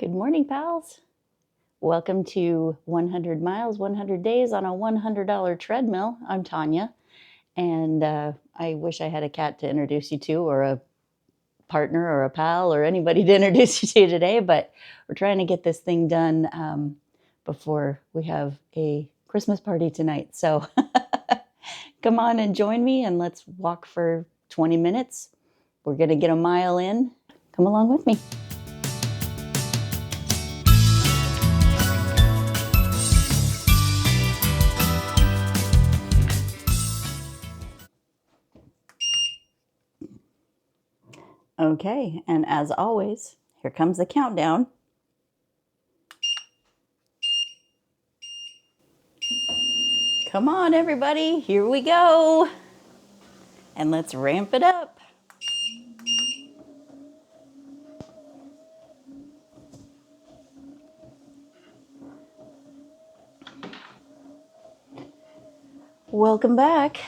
Good morning, pals. Welcome to 100 Miles, 100 Days on a $100 treadmill. I'm Tanya, and I wish I had a cat to introduce you to, or a partner, or a pal, or anybody to introduce you to today, but we're trying to get this thing done before we have a Christmas party tonight. So come on and join me, and let's walk for 20 minutes. We're going to get a mile in. Come along with me. Okay, and as always, here comes the countdown. Come on, everybody, here we go. And let's ramp it up. Welcome back.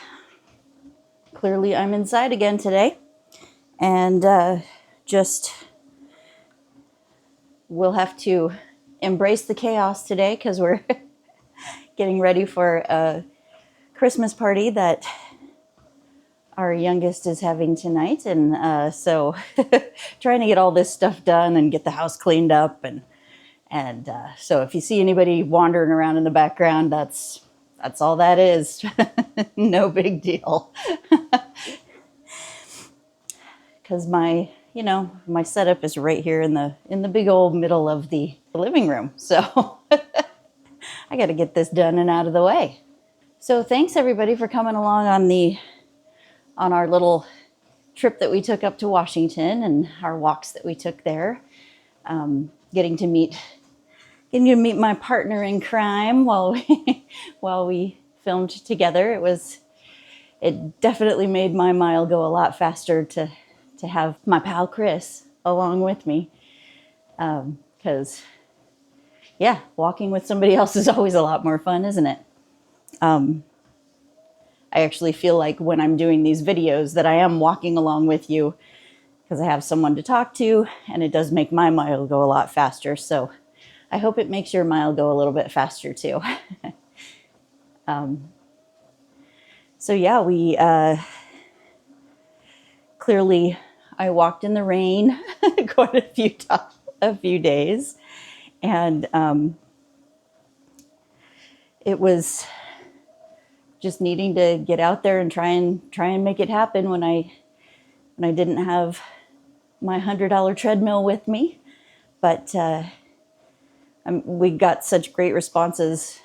Clearly, I'm inside again today. And we'll have to embrace the chaos today because we're getting ready for a Christmas party that our youngest is having tonight. And so trying to get all this stuff done and get the house cleaned up. And so if you see anybody wandering around in the background, that's all that is. No big deal. Because my setup is right here in the big old middle of the living room. So I got to get this done and out of the way. So thanks everybody for coming along on our little trip that we took up to Washington and our walks that we took there. Getting to meet my partner in crime while we filmed together. It definitely made my mile go a lot faster to have my pal Chris along with me. Because walking with somebody else is always a lot more fun, isn't it? I actually feel like when I'm doing these videos that I am walking along with you because I have someone to talk to, and it does make my mile go a lot faster. So I hope it makes your mile go a little bit faster too. We clearly I walked in the rain quite a few days, and it was just needing to get out there and try and make it happen when I didn't have my $100 treadmill with me. But we got such great responses.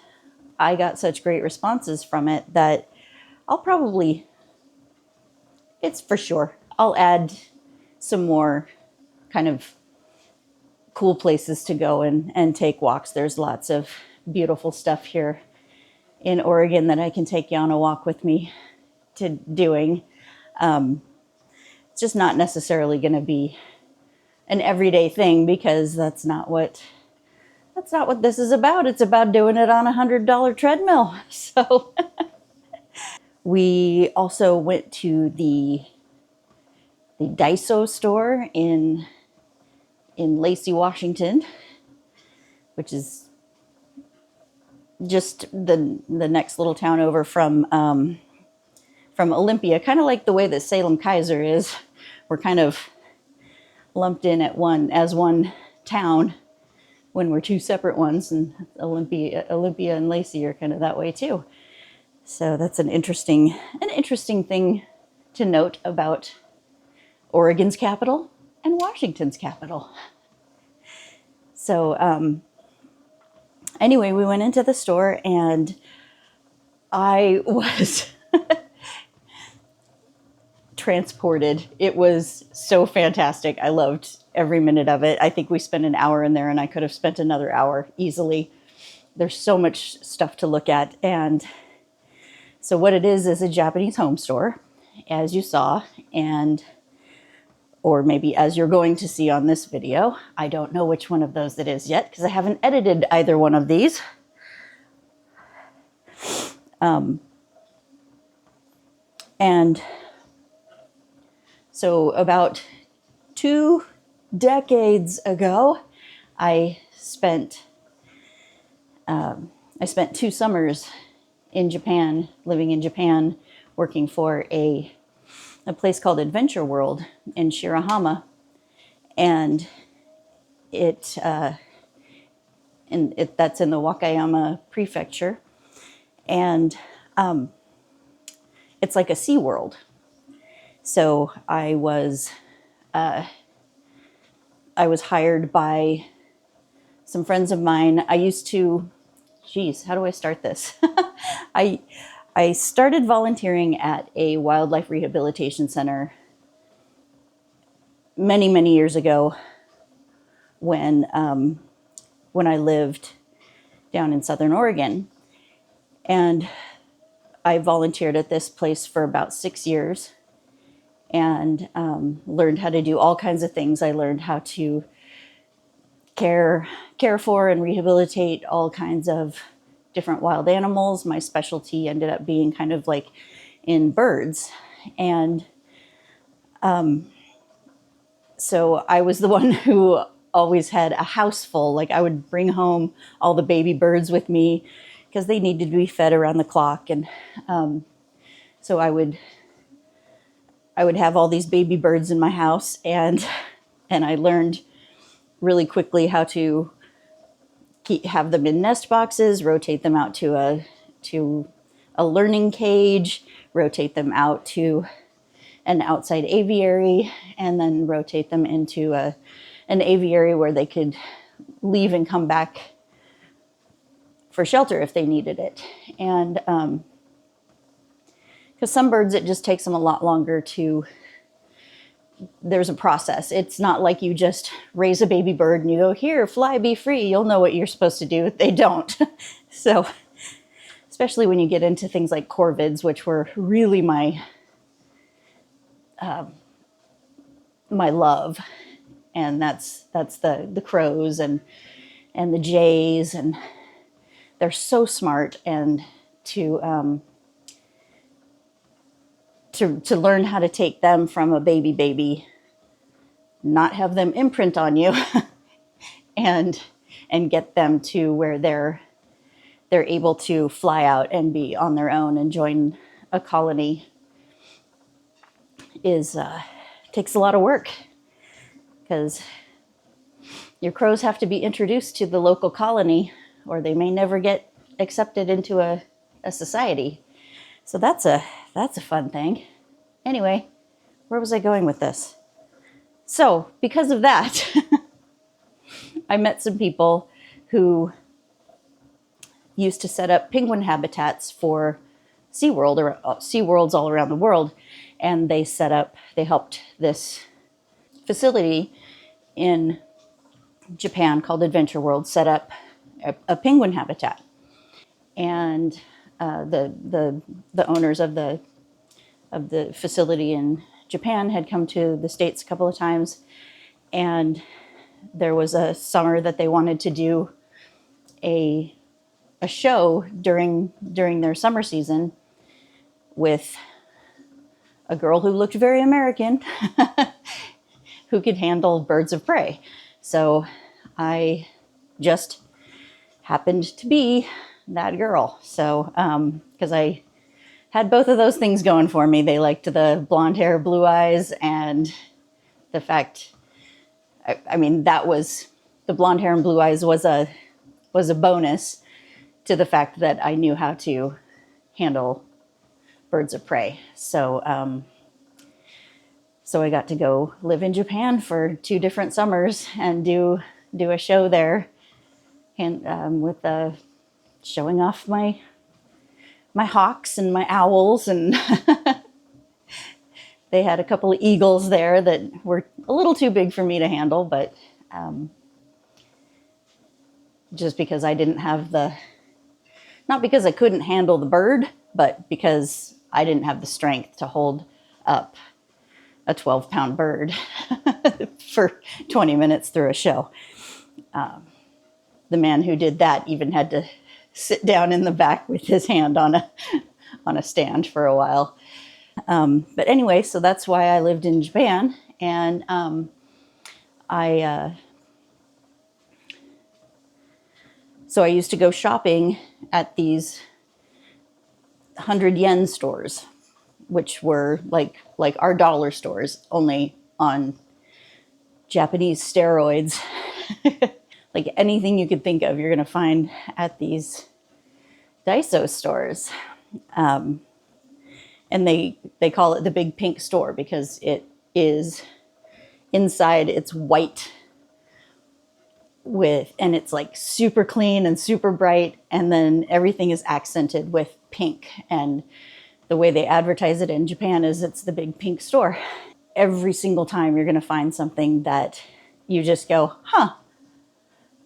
I got such great responses from it that it's for sure, I'll add some more kind of cool places to go and take walks. There's lots of beautiful stuff here in Oregon that I can take you on a walk with me to doing. It's just not necessarily going to be an everyday thing because that's not what this is about. It's about doing it on a $100 treadmill. So we also went to the Daiso store in Lacey, Washington, which is just the next little town over from Olympia, kind of like the way that Salem Kaiser is. We're kind of lumped in as one town when we're two separate ones, and Olympia and Lacey are kind of that way too. So that's an interesting thing to note about Oregon's capital and Washington's capital. So anyway, we went into the store and I was transported. It was so fantastic. I loved every minute of it. I think we spent an hour in there and I could have spent another hour easily. There's so much stuff to look at. And so what it is a Japanese home store, as you saw, or maybe as you're going to see on this video. I don't know which one of those it is yet because I haven't edited either one of these. And so about 2 decades ago, I spent I spent 2 summers in Japan, living in Japan, working for a place called Adventure World in Shirahama, and it that's in the Wakayama Prefecture, and it's like a sea world. So I was hired by some friends of mine. I used to, geez, how do I start this? I I started volunteering at a wildlife rehabilitation center many years ago when I lived down in Southern Oregon, and I volunteered at this place for about 6 years and learned how to do all kinds of things. I learned how to care for and rehabilitate all kinds of different wild animals. My specialty ended up being kind of like in birds, and so I was the one who always had a house full. Like, I would bring home all the baby birds with me because they needed to be fed around the clock, and so I would have all these baby birds in my house, and I learned really quickly how to have them in nest boxes, rotate them out to a learning cage, rotate them out to an outside aviary, and then rotate them into an aviary where they could leave and come back for shelter if they needed it. And because some birds, it just takes them a lot longer to, there's a process. It's not like you just raise a baby bird and you go, here, fly, be free, you'll know what you're supposed to do. They don't. So, especially when you get into things like corvids, which were really my love. And that's the crows and the jays, and they're so smart. And to learn how to take them from a baby, not have them imprint on you, and get them to where they're able to fly out and be on their own and join a colony takes a lot of work, because your crows have to be introduced to the local colony or they may never get accepted into a society. So that's a fun thing. Anyway, where was I going with this? So because of that, I met some people who used to set up penguin habitats for SeaWorld or SeaWorlds all around the world. And they helped this facility in Japan called Adventure World set up a penguin habitat. And the owners of the facility in Japan had come to the States a couple of times, and there was a summer that they wanted to do a show during their summer season with a girl who looked very American who could handle birds of prey. So I just happened to be that girl. So because I had both of those things going for me. They liked the blonde hair, blue eyes, and the fact, I mean, that was, the blonde hair and blue eyes was a bonus to the fact that I knew how to handle birds of prey. So so I got to go live in Japan for 2 different summers and do a show there, and with showing off my hawks and my owls, and they had a couple of eagles there that were a little too big for me to handle, but just because I didn't have not because I couldn't handle the bird, but because I didn't have the strength to hold up a 12-pound bird for 20 minutes through a show. The man who did that even had to sit down in the back with his hand on a stand for a while. But anyway, so that's why I lived in Japan, and I So I used to go shopping at these 100 yen stores, which were like our dollar stores, only on Japanese steroids. Like anything you could think of, you're going to find at these Daiso stores. And they call it the big pink store because it is inside, it's white and it's like super clean and super bright, and then everything is accented with pink. And the way they advertise it in Japan is it's the big pink store. Every single time you're going to find something that you just go, huh,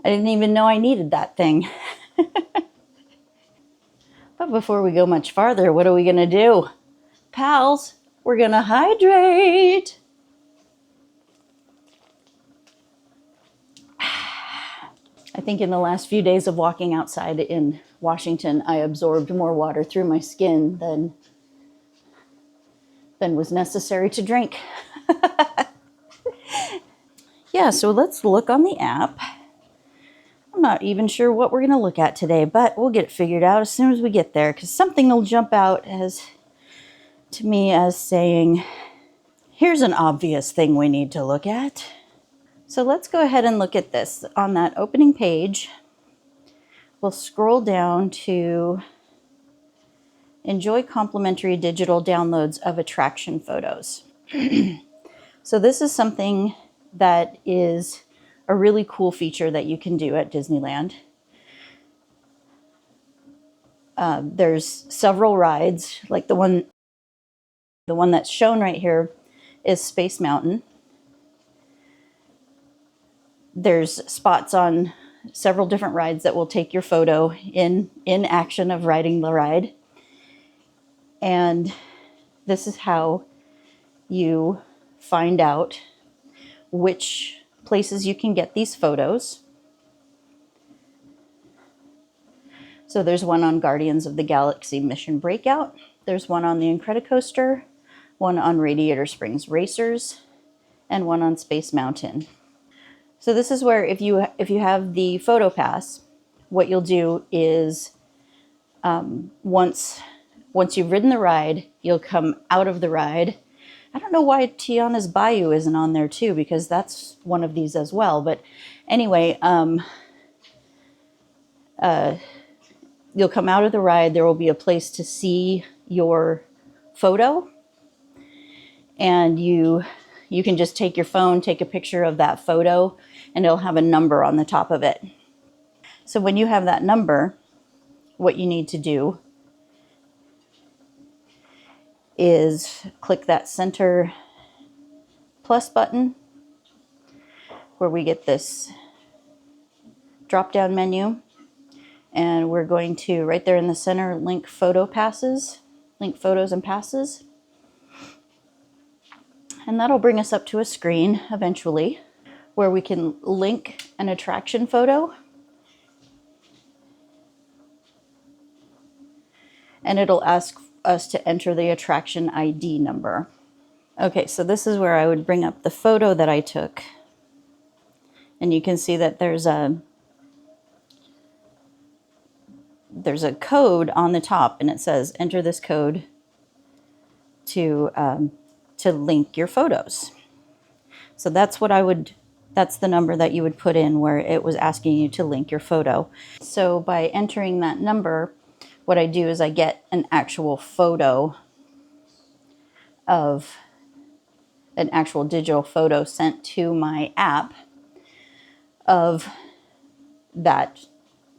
I didn't even know I needed that thing. But before we go much farther, what are we going to do? Pals, we're going to hydrate. I think in the last few days of walking outside in Washington, I absorbed more water through my skin than was necessary to drink. Yeah, so let's look on the app. I'm not even sure what we're going to look at today, but we'll get it figured out as soon as we get there, because something will jump out to me as saying, here's an obvious thing we need to look at. So let's go ahead and look at this. On that opening page, we'll scroll down to enjoy complimentary digital downloads of attraction photos. So this is something that is a really cool feature that you can do at Disneyland. There's several rides, like the one that's shown right here is Space Mountain. There's spots on several different rides that will take your photo in action of riding the ride. And this is how you find out which places you can get these photos. So there's one on Guardians of the Galaxy Mission Breakout. There's one on the Incredicoaster, one on Radiator Springs Racers, and one on Space Mountain. So this is where if you have the photo pass, what you'll do is once you've ridden the ride, you'll come out of the ride. I don't know why Tiana's Bayou isn't on there too, because that's one of these as well. But anyway, you'll come out of the ride. There will be a place to see your photo, and you can just take your phone, take a picture of that photo, and it'll have a number on the top of it. So when you have that number, what you need to do is click that center plus button where we get this drop-down menu, and we're going to, right there in the center, link photos and passes. And that'll bring us up to a screen eventually where we can link an attraction photo, and it'll ask us to enter the attraction ID number. Okay, so this is where I would bring up the photo that I took. And you can see that there's a code on the top, and it says enter this code to link your photos. So that's the number that you would put in where it was asking you to link your photo. So by entering that number, what I do is I get an actual photo of an actual digital photo sent to my app of that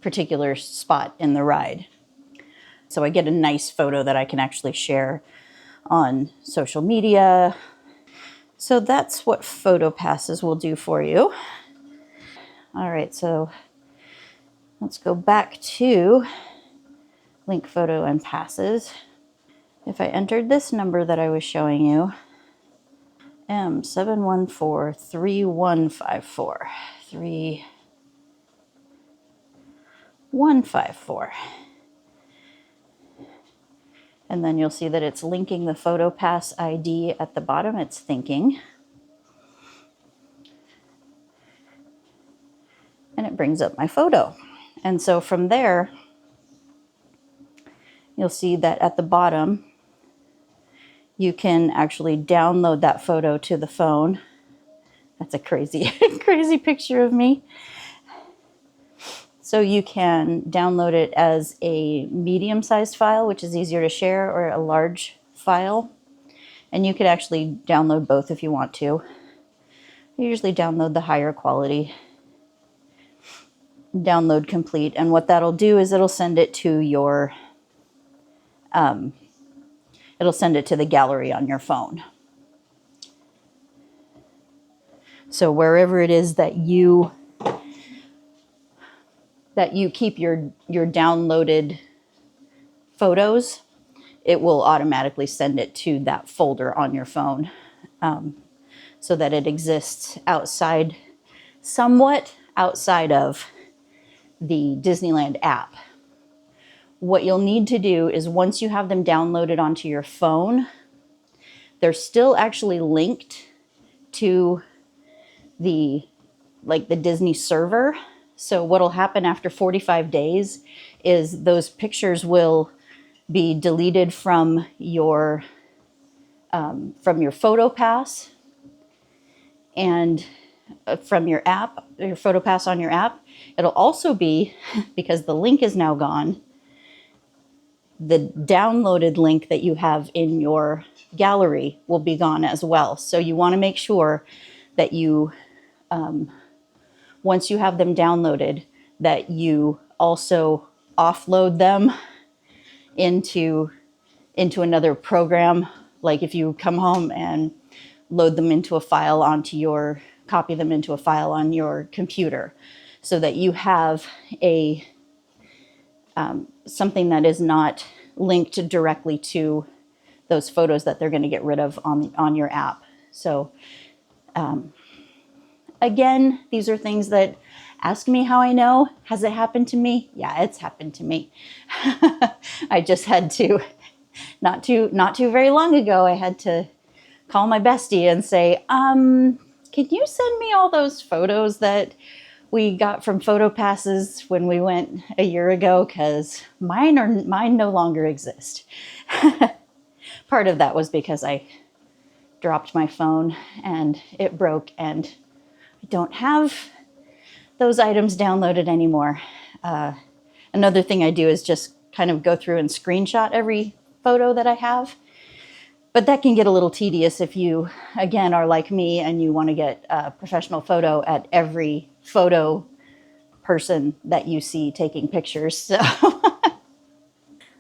particular spot in the ride. So I get a nice photo that I can actually share on social media. So that's what photo passes will do for you. All right, so let's go back to link photo and passes. If I entered this number that I was showing you, M7143154, 3154. And then you'll see that it's linking the photo pass ID at the bottom. It's thinking. And it brings up my photo. And so from there, you'll see that at the bottom, you can actually download that photo to the phone. That's a crazy, crazy picture of me. So you can download it as a medium-sized file, which is easier to share, or a large file. And you could actually download both if you want to. I usually download the higher quality. Download complete. And what that'll do is it'll send it to your, it'll send it to the gallery on your phone. So wherever it is that you keep your downloaded photos, it will automatically send it to that folder on your phone, so that it exists outside, somewhat outside of the Disneyland app. What you'll need to do is once you have them downloaded onto your phone, they're still actually linked to the Disney server. So what'll happen after 45 days is those pictures will be deleted from your PhotoPass and from your app, your PhotoPass on your app. It'll also be, because the link is now gone, the downloaded link that you have in your gallery will be gone as well. So you want to make sure that you, once you have them downloaded, that you also offload them into another program. Like if you come home and load them into a file onto your, copy them into a file on your computer, so that you have a something that is not linked directly to those photos that they're going to get rid of on your app. So again, these are things that, ask me how I know. Has it happened to me? Yeah, it's happened to me. I just had to, not too very long ago, I had to call my bestie and say, can you send me all those photos that we got from PhotoPasses when we went a year ago? Because mine no longer exist. Part of that was because I dropped my phone and it broke, and I don't have those items downloaded anymore. Another thing I do is just kind of go through and screenshot every photo that I have. But that can get a little tedious if you, again, are like me and you want to get a professional photo at every photo person that you see taking pictures. So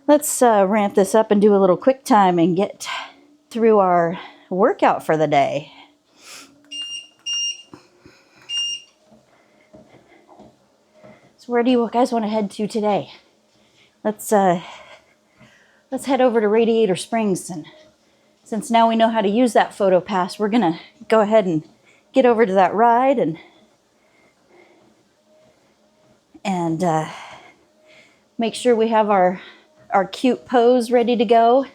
let's ramp this up and do a little quick time and get through our workout for the day. So where do you guys want to head to today? Let's head over to Radiator Springs, and since now we know how to use that PhotoPass, we're gonna go ahead and get over to that ride and make sure we have our cute pose ready to go.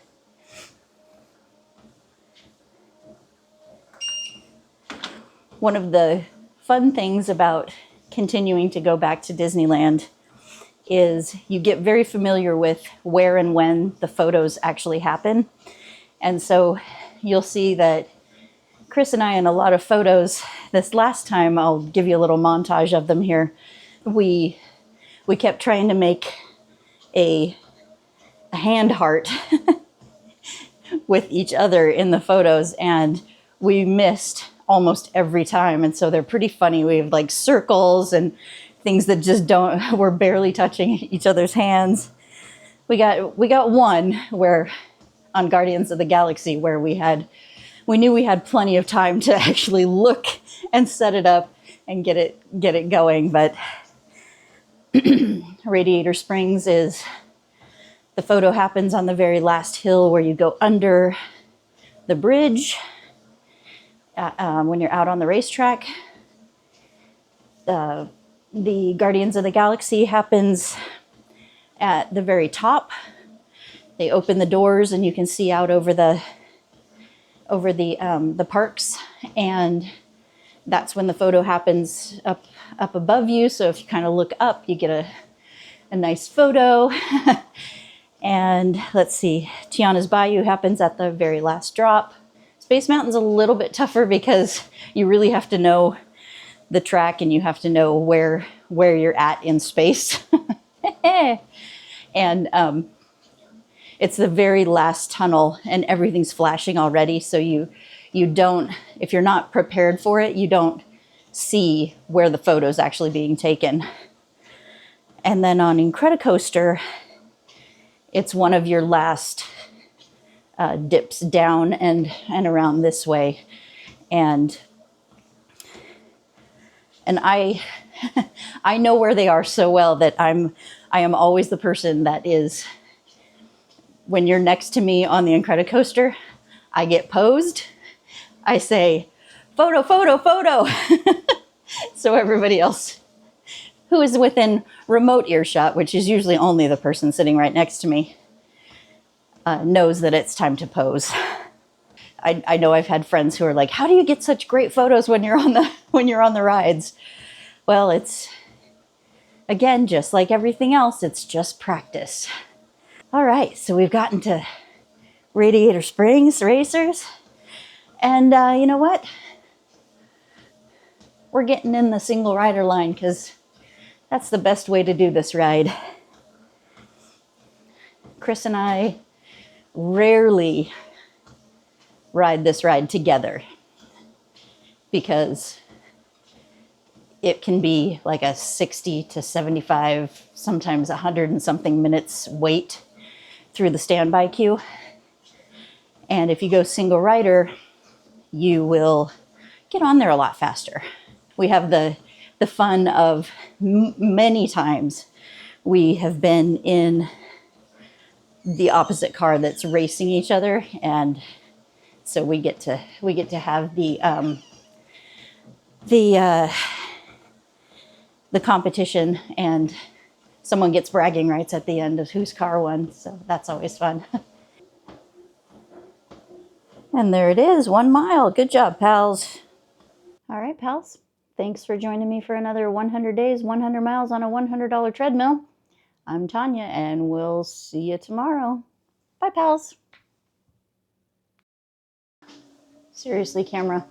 One of the fun things about continuing to go back to Disneyland is you get very familiar with where and when the photos actually happen. And so you'll see that Chris and I, in a lot of photos, this last time, I'll give you a little montage of them here, we kept trying to make a hand heart with each other in the photos, and we missed almost every time. And so they're pretty funny. We have like circles and things that just we're barely touching each other's hands. We got one where on Guardians of the Galaxy where we knew we had plenty of time to actually look and set it up and get it going. But Radiator Springs is, the photo happens on the very last hill where you go under the bridge when you're out on the racetrack. The Guardians of the Galaxy happens at the very top. They open the doors and you can see out over the parks, and that's when the photo happens up above you. So if you kind of look up, you get a nice photo. And let's see, Tiana's Bayou happens at the very last drop. Space Mountain's a little bit tougher because you really have to know the track and you have to know where you're at in space. And it's the very last tunnel and everything's flashing already. So you don't, if you're not prepared for it, you don't see where the photo's actually being taken. And then on Incredicoaster, it's one of your last dips down and around this way. And I I know where they are so well that I am always the person that is, when you're next to me on the Incredicoaster, I get posed. I say, photo, photo, photo. So everybody else who is within remote earshot, which is usually only the person sitting right next to me, knows that it's time to pose. I know I've had friends who are like, how do you get such great photos when you're on the rides? Well, it's, again, just like everything else, it's just practice. All right, so we've gotten to Radiator Springs Racers. And you know what? We're getting in the single rider line because that's the best way to do this ride. Chris and I rarely ride this ride together because it can be like a 60 to 75, sometimes 100 and something minutes wait through the standby queue. And if you go single rider, you will get on there a lot faster. We have the fun of many times we have been in the opposite car that's racing each other, and so we get to have the competition, and someone gets bragging rights at the end of whose car won, so that's always fun. And there it is, 1 mile. Good job, pals. All right, pals. Thanks for joining me for another 100 days, 100 miles on a $100 treadmill. I'm Tanya, and we'll see you tomorrow. Bye, pals. Seriously, camera.